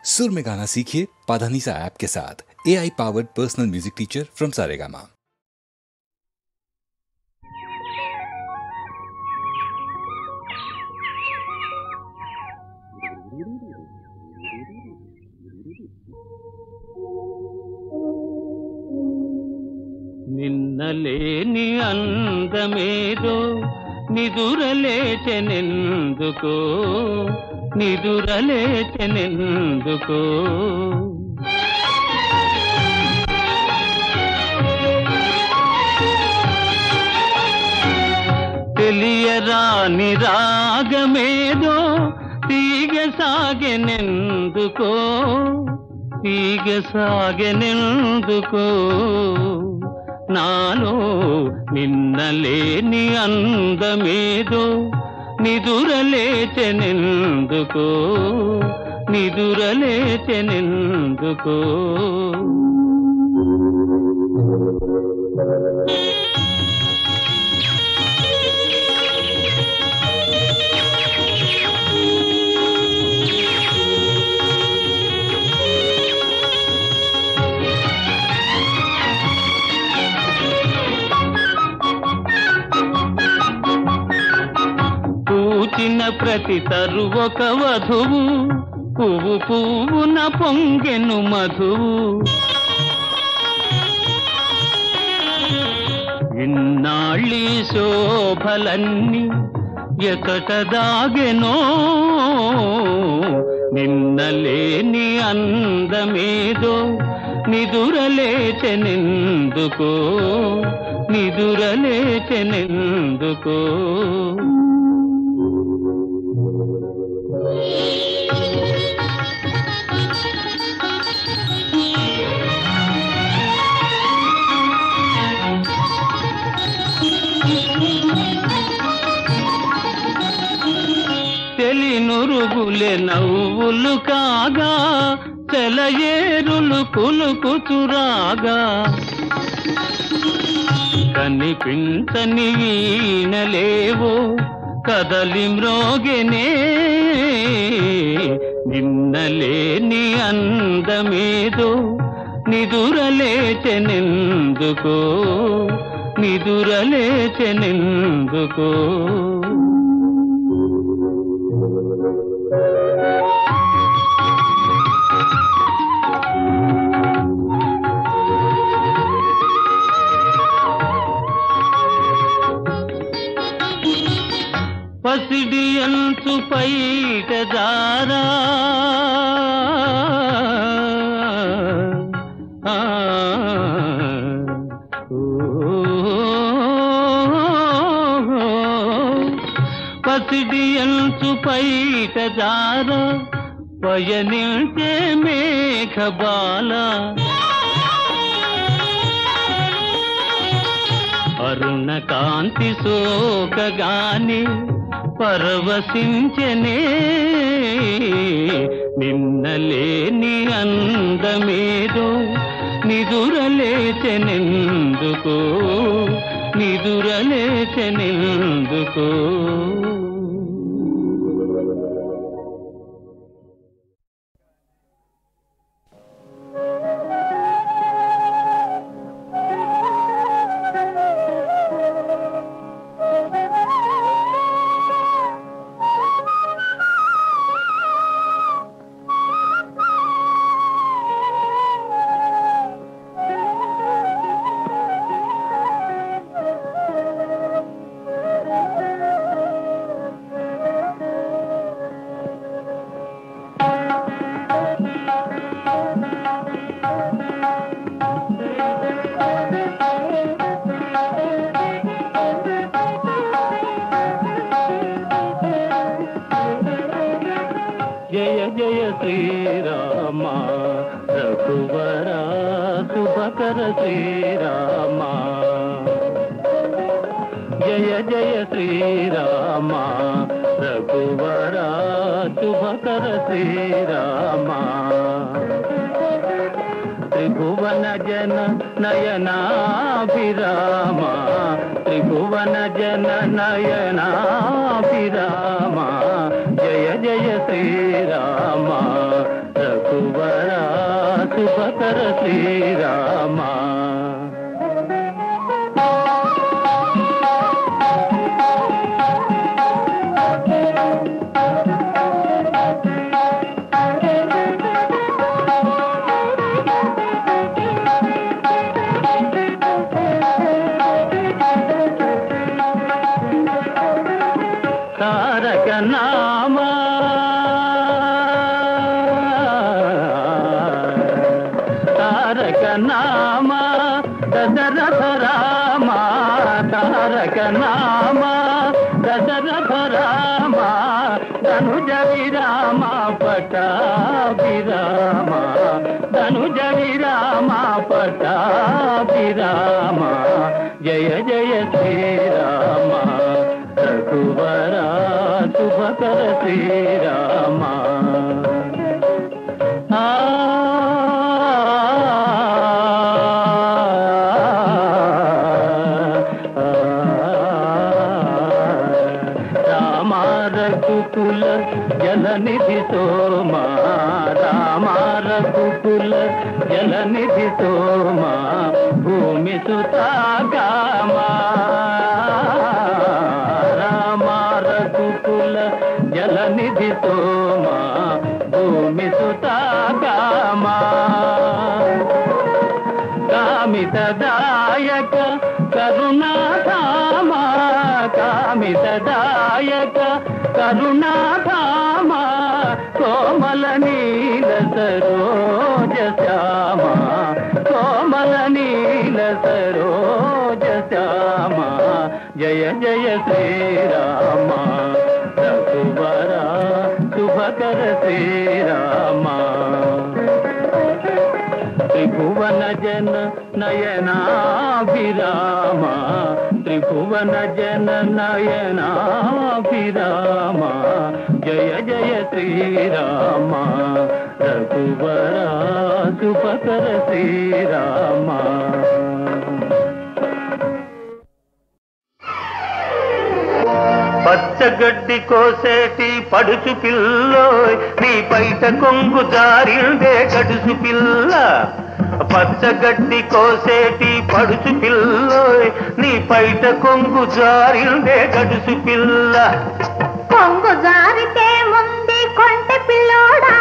सुर में गाना सीखिए पाधानीसा ऐप के साथ। AI powered personal music teacher from Saregama. నిన్నలేని అందమేదో నిదురలేచెనెందుకో నిదురలేచెనెందుకో తెలియరాని రాగమేదో తీగ సాగెనెందుకో తీగ సాగెనెందుకో నాలో నిన్నలేని అందమేదో నిదురలేచెనెందుకో నిదురలేచెనెందుకో పూచిన ప్రతి తరువొక వధువు పువ్వు పువ్వున పొంగెను మధువు ఇన్నాళ్ళీ శోభలన్నీ ఎకట దాగెనో నిన్నలేని అందమేదో నిదురలేచెనెందుకో నిదురలేచెనెందుకో తెలినురుగులే నవ్వులు కాగా సెలయేరులు కులుకుతురాగా కనిపించని వీణలేవో కదలి మ్రోగెనే నిన్నలేని అందమేదో నిదురలేచెనెందుకో నిదురలేచెనెందుకో పసిడి అంచు పైట జారా పసిడి అంచు పైట జారా పయనించే మేఘబాల అరుణ కాంతి సోకగాని పరవశించెనే నిన్నలేని అందమేదో నిదురలేచెనెందుకో నిదురలేచెనెందుకో జయ జయ శ్రీరామ రఘువర శుభకర శ్రీరామ జయ జయ శ్రీరామ రఘువర శుభకర శ్రీరామ త్రిభువన జన నయనాభిరామ త్రిభువన జన నయనాభిరామ జయ జయ శ్రీరామ రఘు శుభకర శ్రీరామ తారక నామా తారక నామా దశరథ రామ తారక నామా దశరథ రామ ధనుజ విరామ పటాభిరామ ధనుజ విరామ పటాభిరామ జయ జయ శ్రీరామ రఘువరా శుభకర శ్రీరామ రామ రఘుకుల జలనిధి సోమా రామ రఘుకుల జలనిధి సోమా భూమి సుతాగామా జలనిధి సోమా భూమి సుతాగామా కామితదాయక కరుణాధామా కామితదాయక కరుణాధామా కోమల నీల సరోజ శ్యామా కోమల నీల సరోజ శ్యామా జయ జయ శ్రీరామ రఘువరా శుభకర శ్రీరామ త్రిభువన జన నయనాభిరామ త్రిభువన జన నయనాభిరామ జయ జయ శ్రీరామ రఘువరా శుభకర శ్రీరామ పచ్చగడ్డి కోసేటి పడుచు పిల్లోయ్ నీ పైట కొంగు జారిందే గడుసు పిల్ల పచ్చగడ్డి కోసేటి పడుచు పిల్లోయ్ నీ పైట కొంగు జారిందే గడుసు పిల్ల కొంగు జారితే ముందే కొంటె పిల్లోడా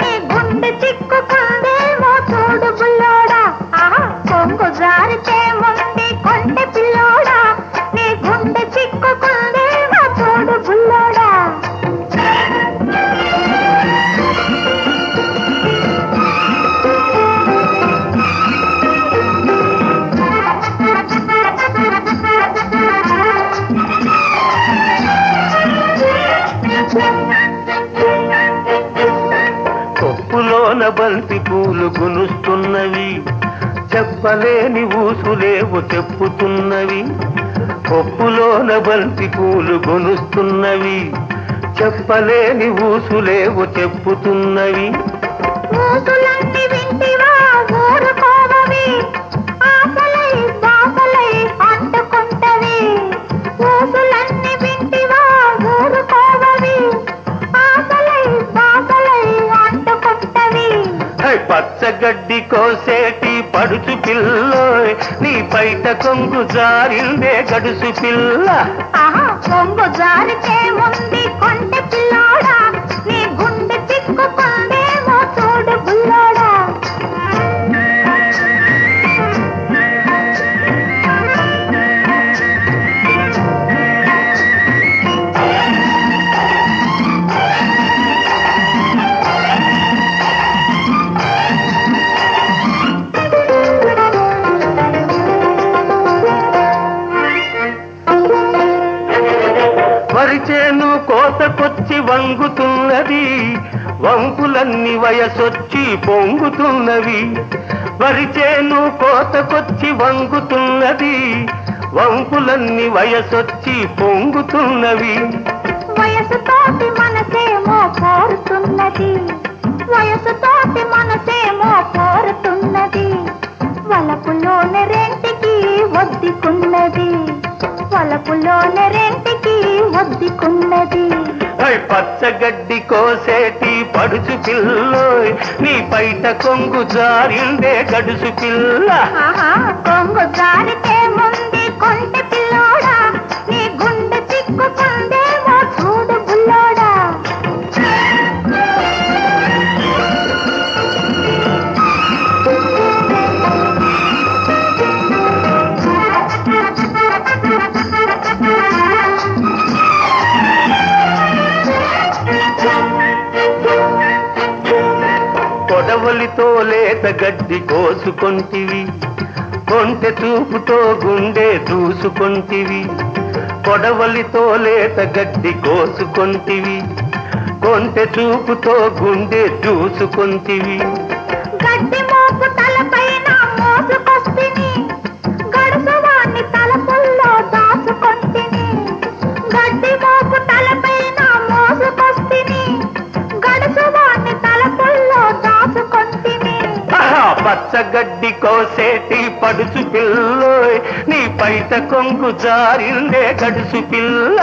నీ గుండె చిక్కుకుందేమో చూడు బుల్లోడా కొంగు జారితే ముందే కొంటె పిల్లోడా నీ గుండె చిక్కుకుందేమో చూడు బుల్లోడా కొప్పులోన బంతి పూలు గునుస్తున్నవి చెప్పలేని ఊసులేవు చెప్పుతున్నవి కొప్పులోన బంతి పూలు గునుస్తున్నవి చెప్పలేని ఊసులేవు చెప్పుతున్నవి ఊసులన్నీ వింటివా ఊరుకోవవి ఆశలై బాసలై అంటుకుంటవి ఊసులన్నీ వింటివా ఊరుకోవవి ఆశలై బాసలై అంటుకుంటవి పచ్చగడ్డి కోసేటి పడుచు పిల్లోయ్ నీ పైట కొంగు జారిందే గడుసు పిల్ల కొంగు జారితే ముందు కొంటె పిల్లోడా నీ గుండె చిక్కుకుందేమో చూడు బుల్లోడా వరిచేను కోతకొచ్చి వంగుతున్నది వంపులన్నీ వయసొచ్చి పొంగుతున్నవి వరిచేను కోతకొచ్చి వంగుతున్నది వంపులన్నీ వయసొచ్చి పొంగుతున్నవి వయసుతోటి మనసేమో కోరుతున్నది వయసుతోటి మనసేమో కోరుతున్నది వలపులోని రెంటికి ఒద్దుకున్నది వలపులోని రెంటికి ఒద్దుకున్నది పచ్చగడ్డి కోసేటి పడుచు పిల్లోయ్ నీ పైట కొంగు జారిందే గడుసు పిల్ల. కొంగు జారితే ముందు కొంటె పిల్లోడా నీ గుండె చిక్కుకుందేమో చూడు బుల్లోడా. కొడవలితో లేత గడ్డి కోసుకొంటివి కొంటె చూపుతో గుండె దూసుకొంటివి. కొడవలితో లేత గడ్డి కోసుకొంటివి కొంటె చూపుతో గుండె దూసుకొంటివి. గడ్డి మోపు తలపైన మోసుకొస్తిని గడుసువాణ్ణి తలపుల్లో దాచుకొంటిని. గడ్డి మోపు తలపైన మోసుకొస్తిని గడుసువాణ్ణి తలపుల్లో దాచుకొంటిని. పచ్చగడ్డి కోసేటి పడుచు పిల్లోయ్ నీ పైట కొంగు జారిందే గడుసు పిల్ల.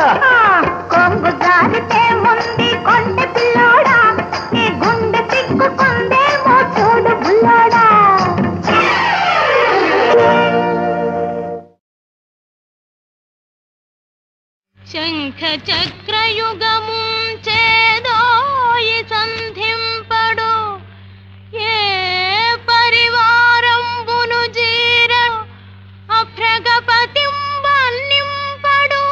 కొంగు జారితే ముందు కొంటె పిల్లోడా నీ గుండె చిక్కుకుందేమో చూడు బుల్లోడా. శంఖ చక్రయుగము చేదోయి సంధింపడు ఏ పరివారంబును జీర అభ్రగపతింబన్నింపడు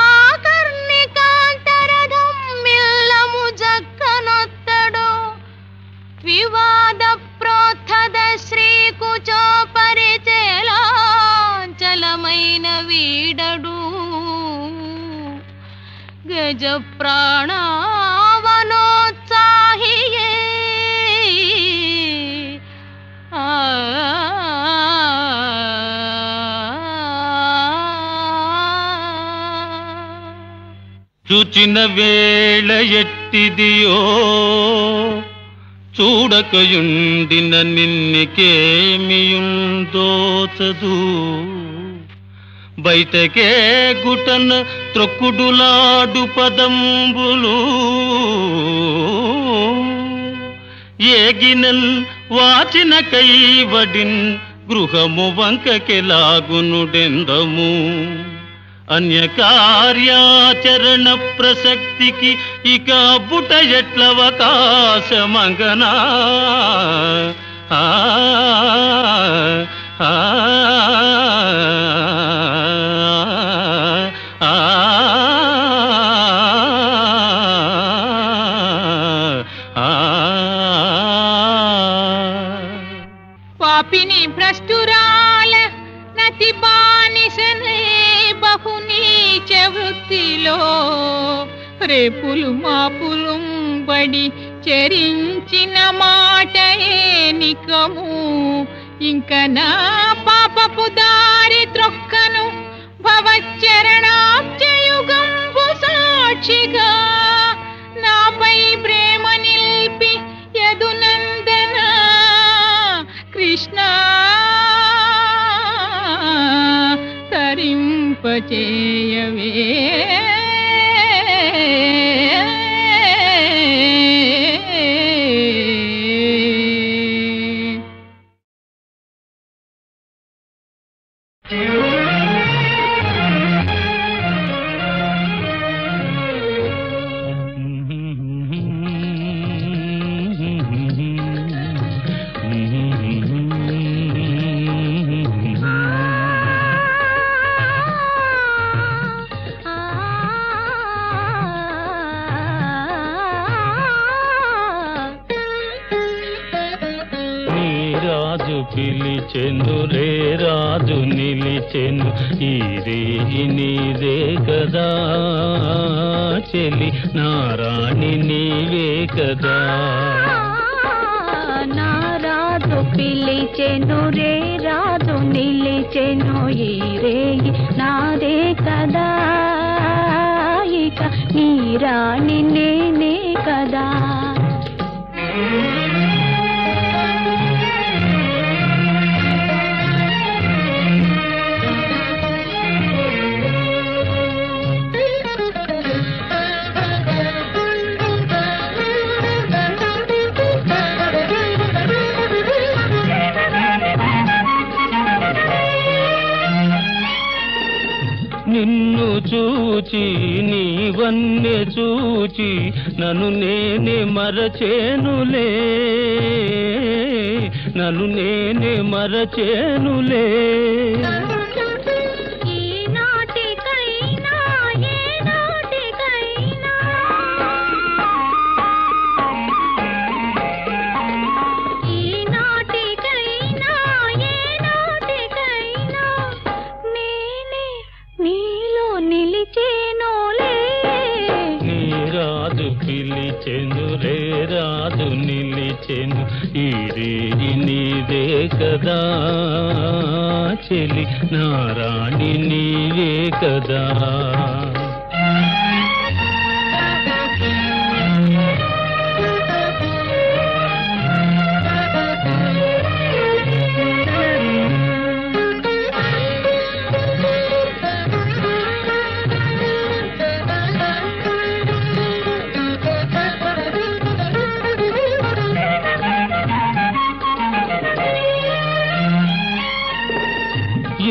ఆకర్ణికాంతరథం మిల్లము జక్కనొత్తడు వివాద ప్రోత్థద శ్రీకుచోపరిచేలాంచలమైన వీడడు గజ ప్రాణావనోత్సాహియే. చూచిన వేళ ఎట్టిదియో చూడకయుండిన నిన్నికేమియుందోచదు బయటకే గుటన త్రొక్కుడులాడు పదంబులు ఏగినన్ వాచిన కైవడిన్ గృహము వంకకెలాగునుడెందము అన్య కార్యాచరణ ప్రసక్తికి ఇక బుట ఎట్లవకాశమంగనా ఆ ఆ పాపిని భ్రష్టురాల నతి బానిసనే బహునీచ వృత్తిలో రేపులు మాపులు బడి చెరించిన మాట ఏనికము ఇంక నా పాపపు దారి త్రొక్కను భవచ్చరణాబ్జయుగంబు సాక్షిగా నాపై ప్రేమ నిల్పి యదునందన కృష్ణ తరింపచేయవే పిలిచెను రే రాజు నిలిచెను ఈ రేయి నీదే కదా చెలి నారాణి నీవే కదా నా రాజు పిలిచెను రే రాజు నిలిచెను ఈ రేయి నాదే కదా ఇక నీ రాణి నేనే కదా చూచి నీవన్నే చూచి నన్ను నేనే మరచేనులే, నన్ను నేనే మరచేనులే. పిలిచెను రే రాజు నిలిచెను ఈ రేయి నీదే కదా చెలి నారాణి నీవే కదా.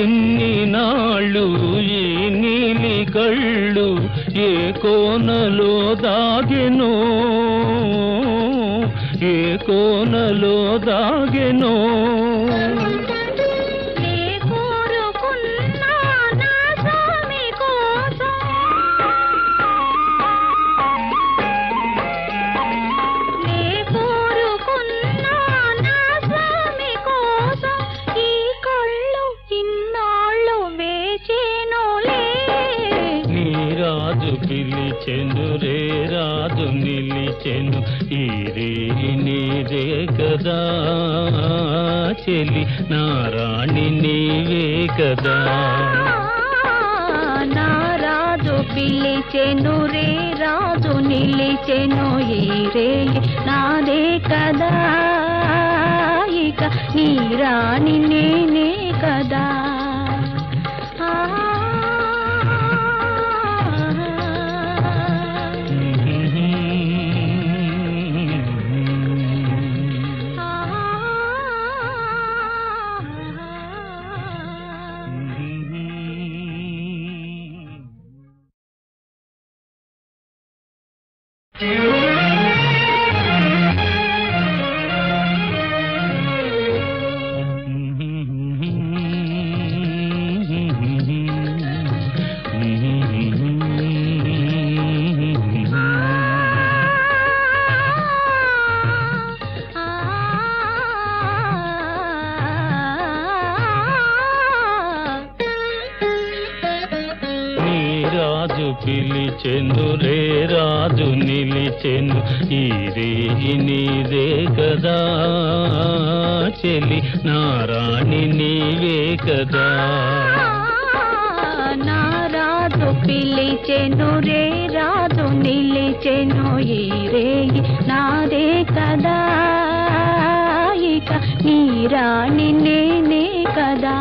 ఎన్ని నాళ్ళు ఈ నీలి కళ్ళు ఏ కోనలో దాగెనో, ఏ కోనలో దాగెనో. పిలిచెను రే రాజు నిలిచెను ఈ రేయి నీదే కదా చెలి నారాణి నీవే కదా. నా రాజు పిలిచెను రే రాజు నిలిచెను ఈ రేయి నాదే కదా, ఇక నీ రాణి నేనే కదా. పిలిచెను రే రాజు నిలిచెను ఈ రేయి నీదే కదా చెలి నారాణి నీవే కదా. నా రాజు పిలిచెను రే రాజు నిలిచెను ఈ రేయి నాదే కదా, ఇక నీ రాణి నేనే కదా.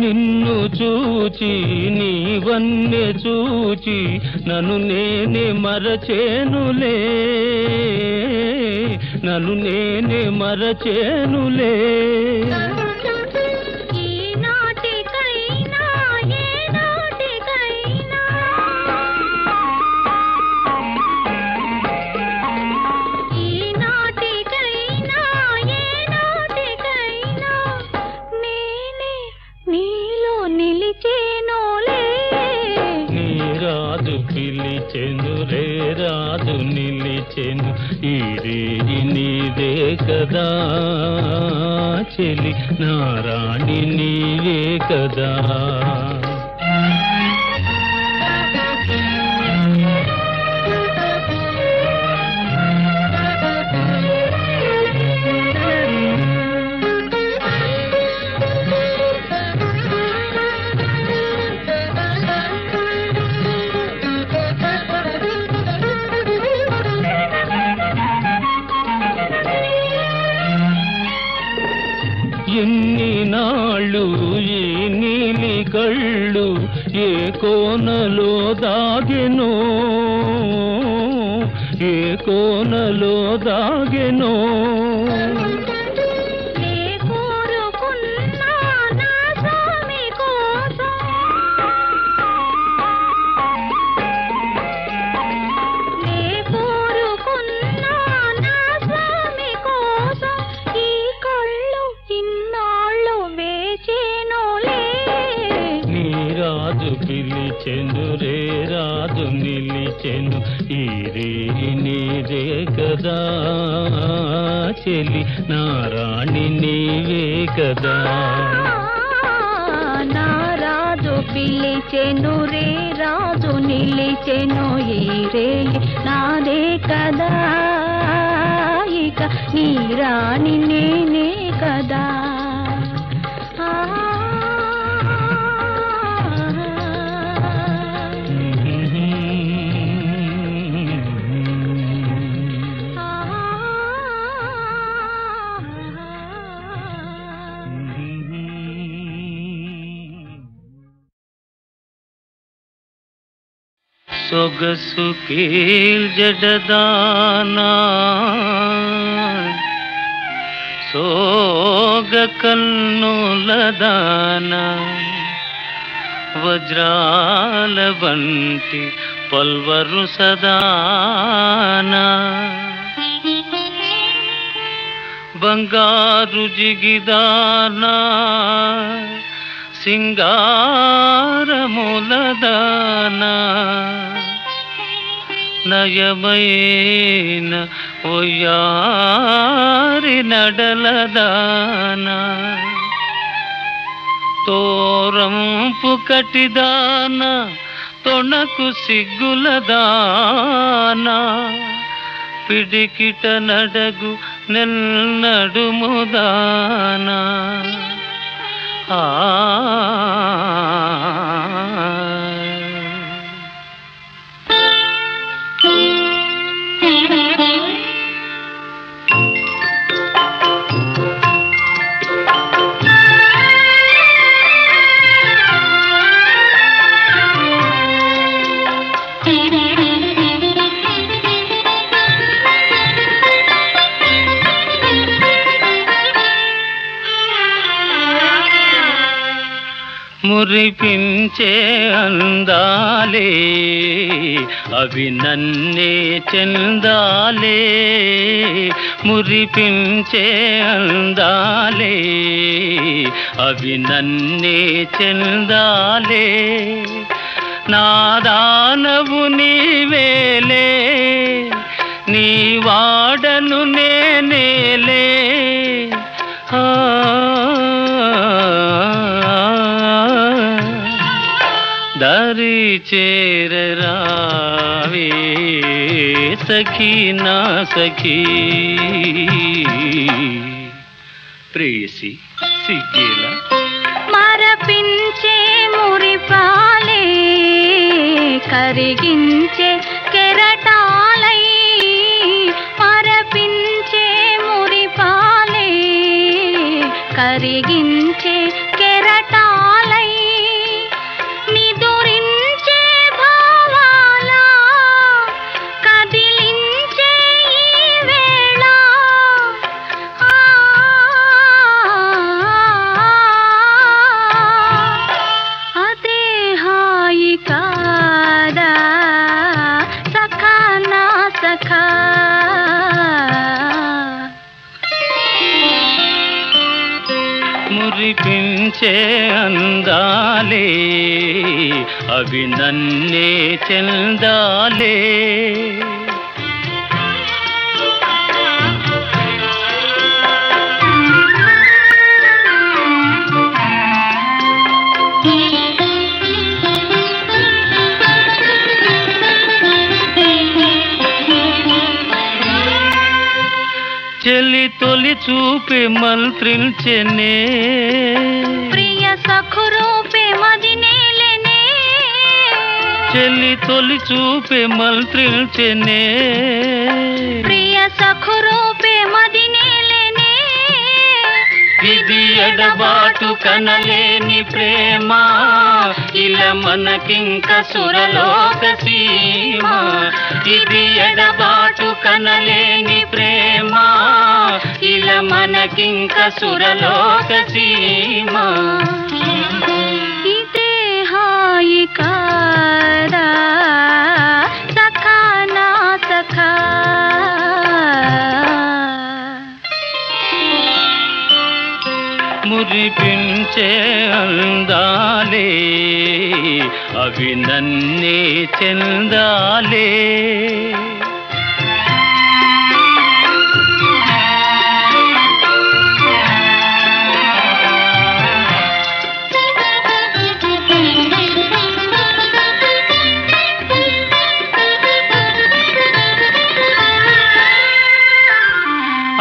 నిన్ను చూచి నీవన్నే చూచి నన్ను నేనే మరచేనులే, నన్ను నేనే మరచేనులే. పిలిచెను రే రాజు నిలిచెను ఈ రేయి నీదే కదా చెలి నారాణి నీవే కదా. కళ్ళు ఏ కోనలో దాగెనో, ఏ కోనలో దాగెనో. పిలిచెను రే రాజు నిలిచెను ఈ రేయి నీదే కదా చెలి నా రాణి నీవే కదా. నా రాజు పిలిచెను రే రాజు నిలిచెను ఈ రేయి నాదే కదా ఇక నీ రాణి నేనే కదా. సొగసు కీల్ జడదానా సోగ కన్నులదానా వజ్రాల వంటి పల్వరు సదానా బంగారు జిగిదానా సింగారములదానా నయమైన ఒయ్యారి నడలదానా తోరంపు కటిదానా తొణకు సిగ్గులదానా పిడికిట నడగు నెన్నడుముదానా. మురిపించే అందాలే అవి నన్నే చెందాలే, మురిపించే అందాలే అవి నన్నే చెందాలే. నాదానవు నీవేలే నీ వాడను నేనేలే. దరి చేరరావే సఖీ నా సఖీ ప్రేయసి సిగ్గేలా మరపించే మురిపాలే కరిగించే కెరటాలై, మరపించే మురిపాలే కరిగించే కెరటాలై, నిదురించే భావాల కదిలించే ఈ వేళ. అదే హాయి కాదా సఖా నా సఖా. మురిపించే అందాలే అవి నన్నే చెందాలే. చెలి తొలి చూపే మంత్రించెనే, ప్రియ సఖురూపే మదినేలెనే. చెలి తొలి చూపే మంత్రించెనే, ప్రియ సఖురూపే మదినేలెనే. ఇది ఎడబాటు కనలేని ప్రేమ ఇలా మనకింక సురలోక సీమ, ఇది ఎడబాటు కనలేని ప్రేమ, ఇలా మనకింక సురలోక సీమ. ఇదే హాయి కాదా సఖా నా సఖా, మురిపించే అందాలే అవి నన్నే చెందాలే.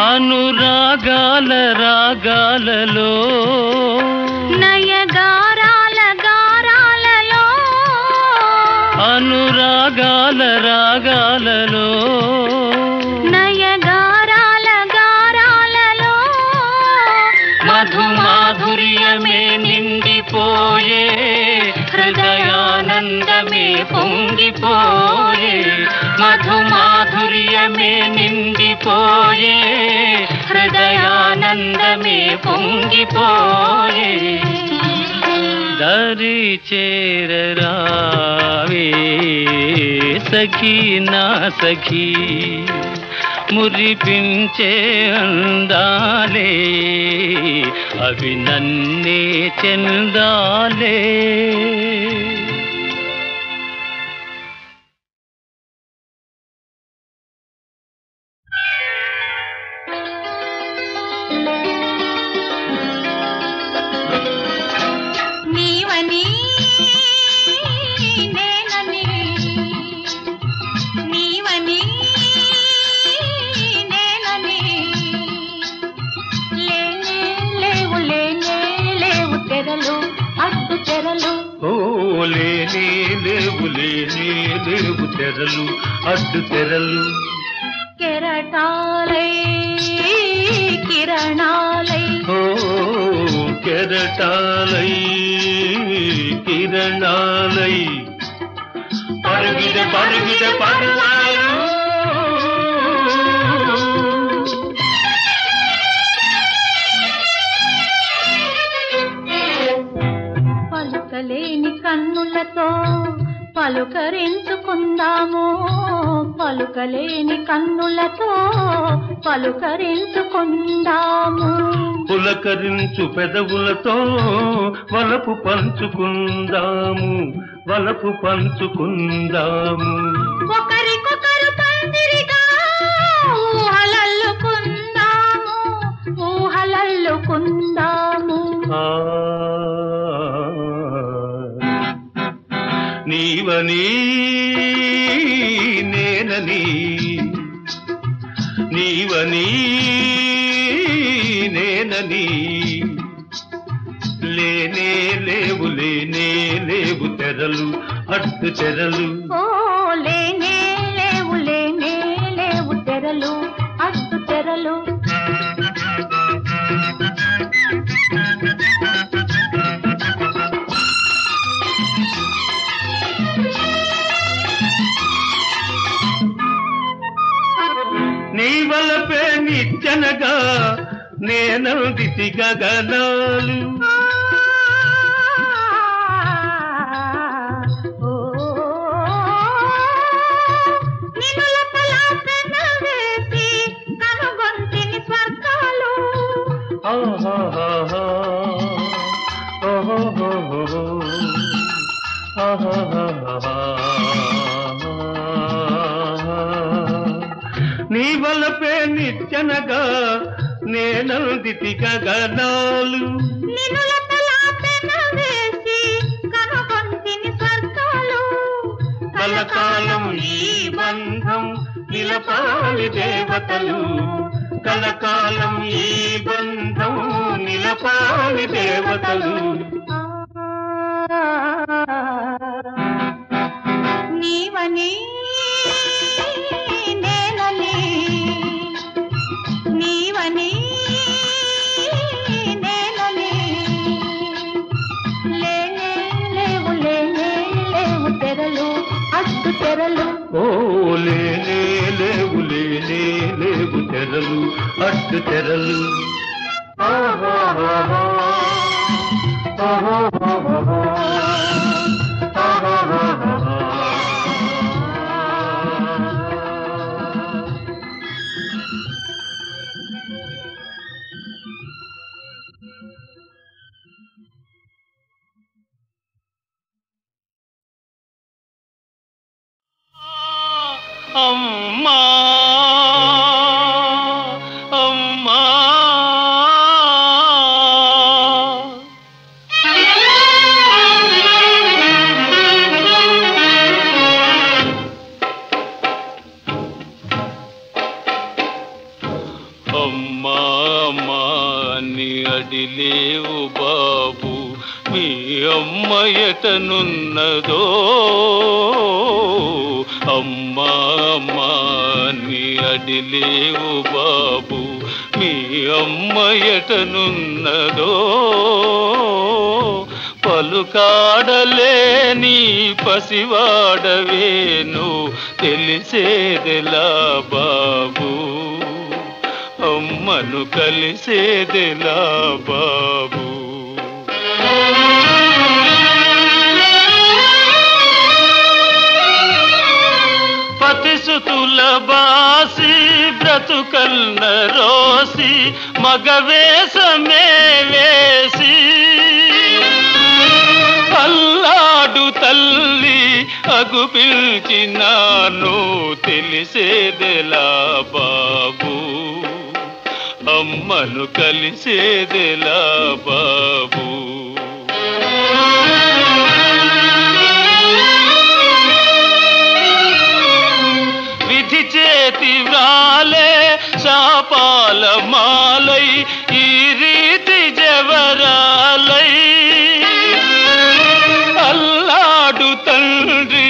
అనురాగాల రాగాలలో నయగారాల గారాలలో, అనురాగాల రాగాలలో నయగారాల గారాలలో, మధుమాధుర్యమే నిండిపోయే, హృదయానందమే పొంగిపోయే, మధుమాధుర్యమే నిండిపోయే, హృదయానందమే పొంగిపోయే. దరి చేరరావే సఖీ నా సఖీ, మురిపించే అందాలే అవి నన్నే చెందాలే. నీవని నేనని, నీవని నేనని, లేనే లేవు లేనే లేవు తెరలు అడ్డు తెరలు, ఓ లేనే లేవు లేనే లేవు తెరలు అడ్డు తెరలు, కెరటాలై కిరణాలై, ఓ కెరటాలై కిరణాలై, పరుగిద పరుగిద పరువారు, పలుకలేని కన్నులతో పలుకరించుకుందాము, పలుకలేని కన్నులతో పలుకరించుకుందాము, పులకరించు పెదవులతో వలపు పంచుకుందాము, వలపు పంచుకుందాము, ఒకరికొకరు పందిరిగా ఊహలల్లుకుందాము, ఊహలల్లుకుందాము. నీవని నేనని, నీవని నేనని, లేనే లేవు లేనే లేవు తెరలు అడ్డు తెరలు, ఓ లేనే లేవు లేనే లేవు తెరలు అడ్డు తెరలు, నీ వలపే నిచ్చనగా నేనందితి గగనాలు, నినులపలాపెనవేసి కనుగొంటిని స్వర్గాలు, ఆహాహాహా, ఓహోహోహో, ఆహాహాహా. నీ వలపే నిచ్చనగా నేనందితి గగనాలు, నినులపలాపెనవేసి కనుగొంటిని స్వర్గాలు, కలకాలం ఈ బంధం నిలపాలి దేవతలు, కలకాలం ఈ బంధం నిలపాలి దేవతలు, నీవని నేనని, నీవని నేనని, లేనే లేవు తెరలు ఓ లేనే లేవు తెరలు అడ్డు తెరలు అమ్మా అమ్మా అమ్మా అమ్మా నీ అడిలేవు బాబు మీ అమ్మ ఎటనున్నదో అమ్మా అమ్మా నీ అడిలేవు బాబు మీ అమ్మ ఎటనున్నదో పలుకాడలేని పసివాడవేను తెలిసేదెలా బాబు అమ్మను కలిసేదెలా బాబు పతిసుతుల బాసి బ్రతుకల్న రోసి మగవేషమే వేసి అల్లాడు తల్లి అగు పిలిచినాను తెలిసేదెలా బాబు అమ్మను కలిసేదెలా బాబు విధి చేతి వ్రాలే శాపాల మాలై ఈ రీతి జవరాలై అల్లాడు తండ్రి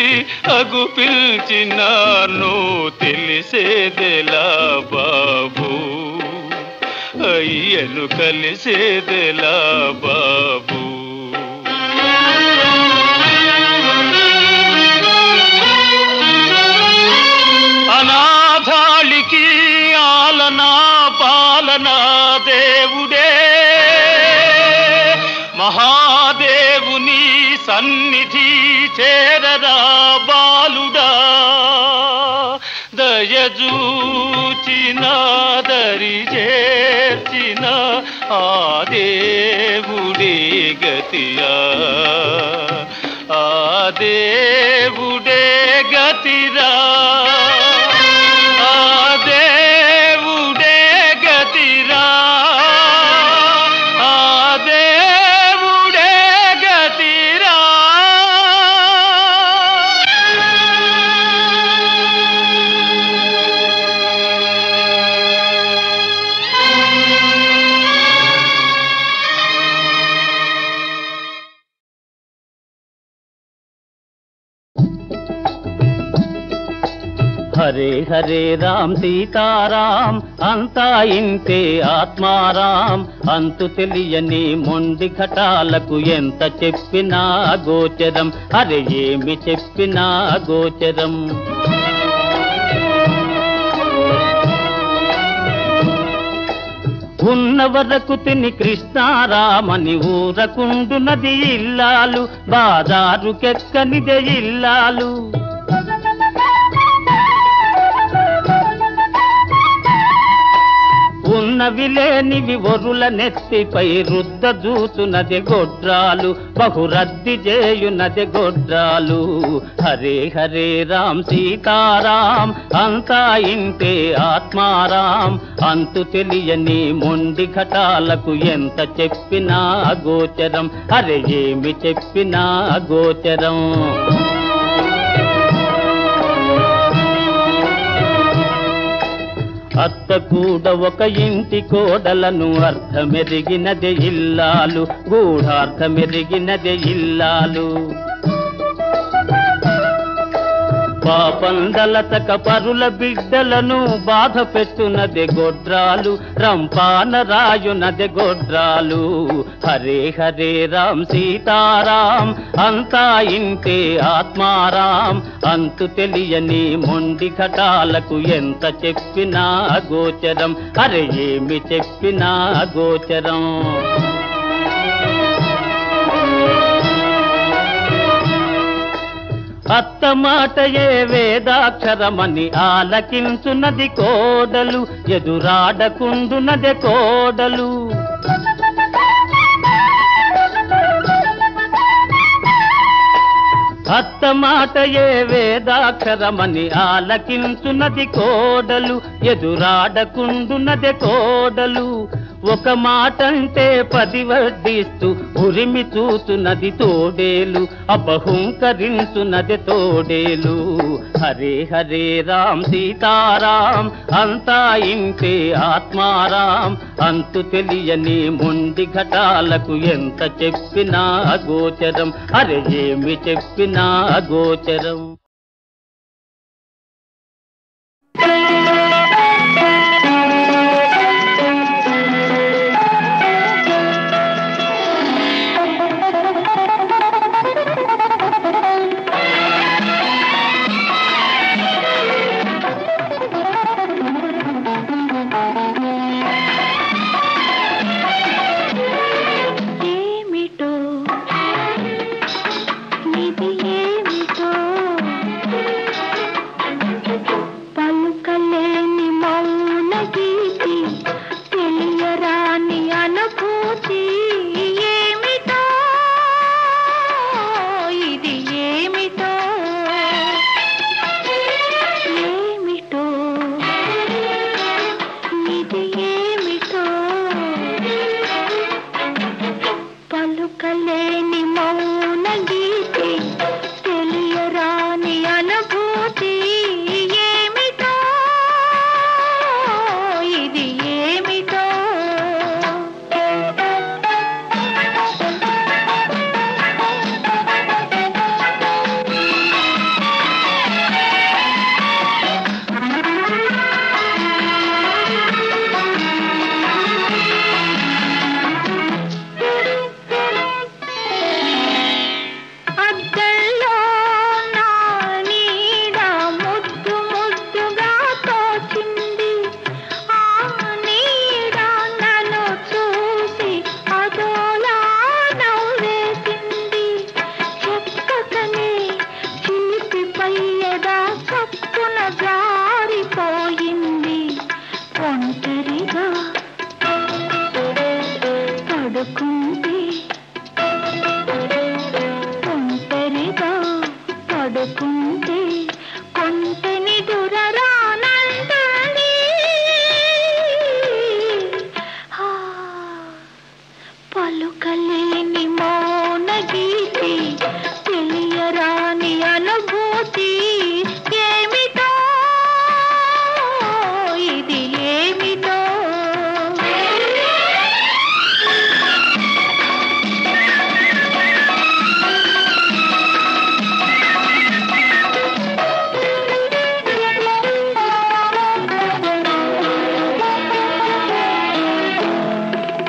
అగు పిలిచినాను తెలిసేదెలా బాబు అయ్యను కలిసేదెలా బాబు అనాథాళికి ఆలనా పాలనా దేవుడే మహాదేవుని సన్నిధి చేరరా బాలుడా దయజూచిన దరి చేర్చిన ఆ దేవుడే గతియా ఆ దేవుడే గతిరా ఆ దేవుడే గతిరా ఆ దేవుడే గతిరా హరే హరే రామ్ సీతారాం అంతా ఇంతే ఆత్మారాం అంతు తెలియని మొండి ఘటాలకు ఎంత చెప్పినా గోచరం అరే ఏమి చెప్పినా గోచరం ఉన్న వరకు తిని కృష్ణారామని ఊరకుండునది ఇల్లాలు బాజారుకెక్కనిదే ఇల్లాలు ఉన్నవి లేనివి ఒరుల నెత్తిపై రుద్ద జూచునది గొడ్రాలు బహురద్ది చేయునది గొడ్రాలు హరే హరే రామ్ సీతారాం అంతా ఇంతే ఆత్మారాం అంతు తెలియని మొండి ఘటాలకు ఎంత చెప్పినా గోచరం అరే ఏమి చెప్పినా గోచరం అత్త కూడా ఒక ఇంటి కోడలను అర్థమెరిగినదే ఇల్లాలు గూఢార్థమెరిగినదే ఇల్లాలు పాపందలతక పరుల బిడ్డలను బాధ పెట్టునదే గొడ్రాలు, రంపాన రాయునదే గొడ్రాలు. హరే హరే రామ్ సీతారాం, అంతా ఇంతే ఆత్మారాం. అంతు తెలియని మొండి ఘటాలకు ఎంత చెప్పినా గోచరం, అరే ఏమి చెప్పినా గోచరం. అత్త మాటయే వేదాక్షరమని ఆలకించున్నది కోడలు, ఎదురాడకుండునదే కోడలు. అత్త మాటయే వేదాక్షరమని ఆలకించున్నది కోడలు, ఎదురాడకుండునదే కోడలు. ఒక మాటంటే 10 వడ్డిస్తూ ఉరిమి చూచున్నది తోడేలు, అపహుంకరించున్నది తోడేలు. హరే హరే రామ్ సీతారాం, అంతా ఇంతే ఆత్మారాం. అంతు తెలియని మొండి ఘటాలకు ఎంత చెప్పినా గోచరం, అరే ఏమి చెప్పినా గోచరం.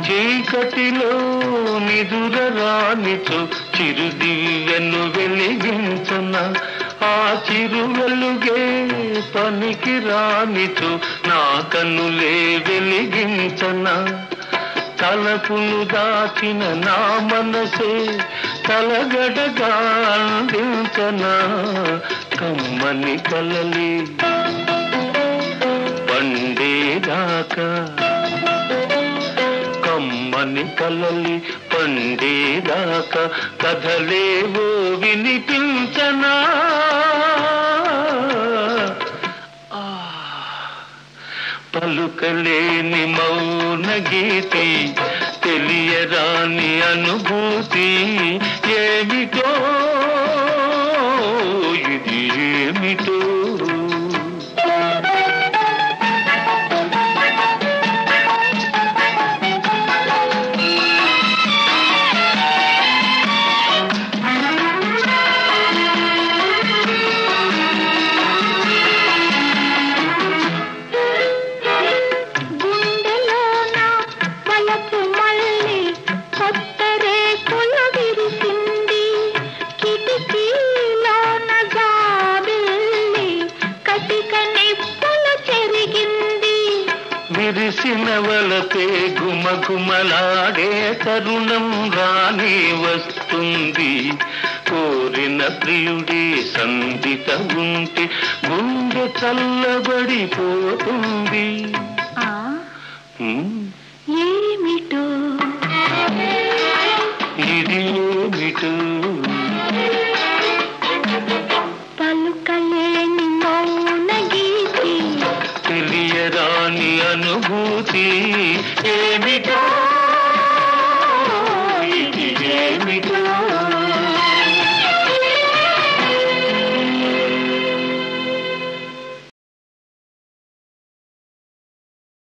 చీకటిలో నిదురరానిచు చిరుదివ్యను వెలిగించన, ఆ చిరు వెలుగే పనికి రానిచు నా కన్నులే వెలిగించన. తలపును దాచిన నా మనసే తలగడగా అందించన, కమ్మని కలలి పండేదాకా, కమ్మని కలలి పండేదాకా కథలేవో వినిపించనా. పలుకలేని మౌన గీతి, తెలియరాని అనుభూతి ఏమిటో, ఇది ఏమిటో. విరిసిన వలపే గుమగుమలాడే తరుణం రానే వస్తుంది. కోరిన ప్రియుడే సందిత ఉంటే గుండె చల్లబడిపోతుంది. ఏమిటో ఇది ఏమిటో